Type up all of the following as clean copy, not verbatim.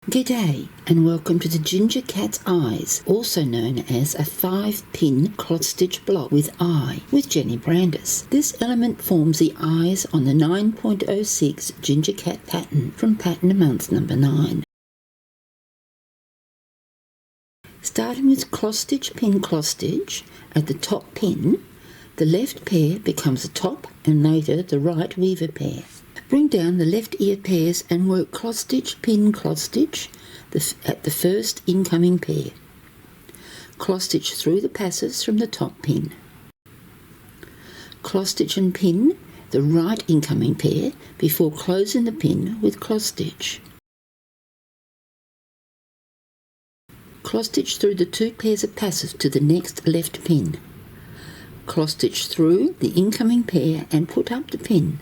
G'day and welcome to the Ginger Cat's Eyes, also known as a 5-pin cloth stitch block with eye with Jenny Brandis. This element forms the eyes on the 9.06 Ginger Cat pattern from pattern month number 9. Starting with cross stitch pin cross stitch at the top pin, the left pair becomes the top and later the right weaver pair. Bring down the left ear pairs and work cross stitch pin cross stitch at the first incoming pair. Cross stitch through the passes from the top pin. Cross stitch and pin the right incoming pair before closing the pin with cross stitch. Cross stitch through the 2 pairs of passes to the next left pin. Cross stitch through the incoming pair and put up the pin.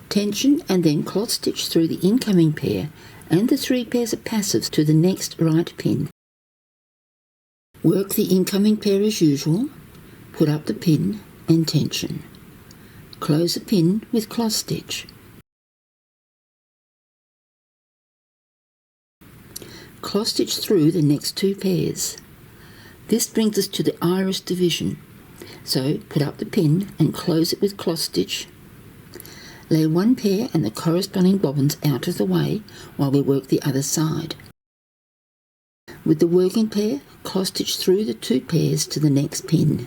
Tension and then cross stitch through the incoming pair and the 3 pairs of passives to the next right pin. Work the incoming pair as usual, put up the pin and tension. Close the pin with cross stitch. Cross stitch through the next 2 pairs. This brings us to the iris division, so put up the pin and close it with cross stitch. Lay 1 pair and the corresponding bobbins out of the way while we work the other side. With the working pair, cross stitch through the 2 pairs to the next pin.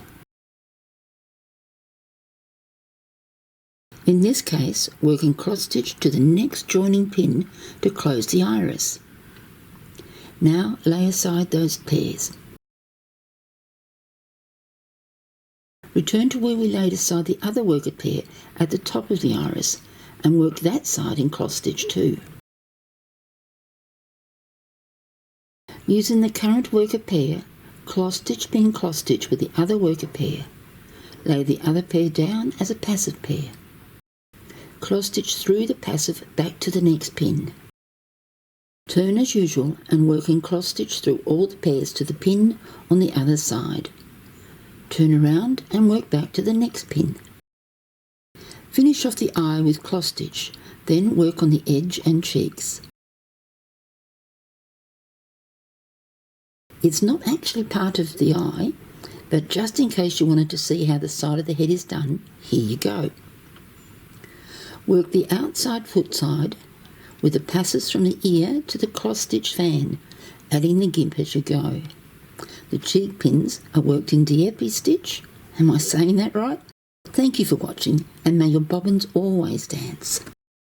In this case, working cross stitch to the next joining pin to close the iris. Now lay aside those pairs. Return to where we laid aside the other worker pair at the top of the iris and work that side in cross stitch too. Using the current worker pair, cross stitch pin cross stitch with the other worker pair. Lay the other pair down as a passive pair. Cross stitch through the passive back to the next pin. Turn as usual and work in cross stitch through all the pairs to the pin on the other side. Turn around and work back to the next pin. Finish off the eye with cross stitch, then work on the edge and cheeks. It's not actually part of the eye, but just in case you wanted to see how the side of the head is done, here you go. Work the outside foot side with the passes from the ear to the cross stitch fan, adding the gimp as you go. The cheek pins are worked in Dieppe stitch. Am I saying that right? Thank you for watching, and may your bobbins always dance.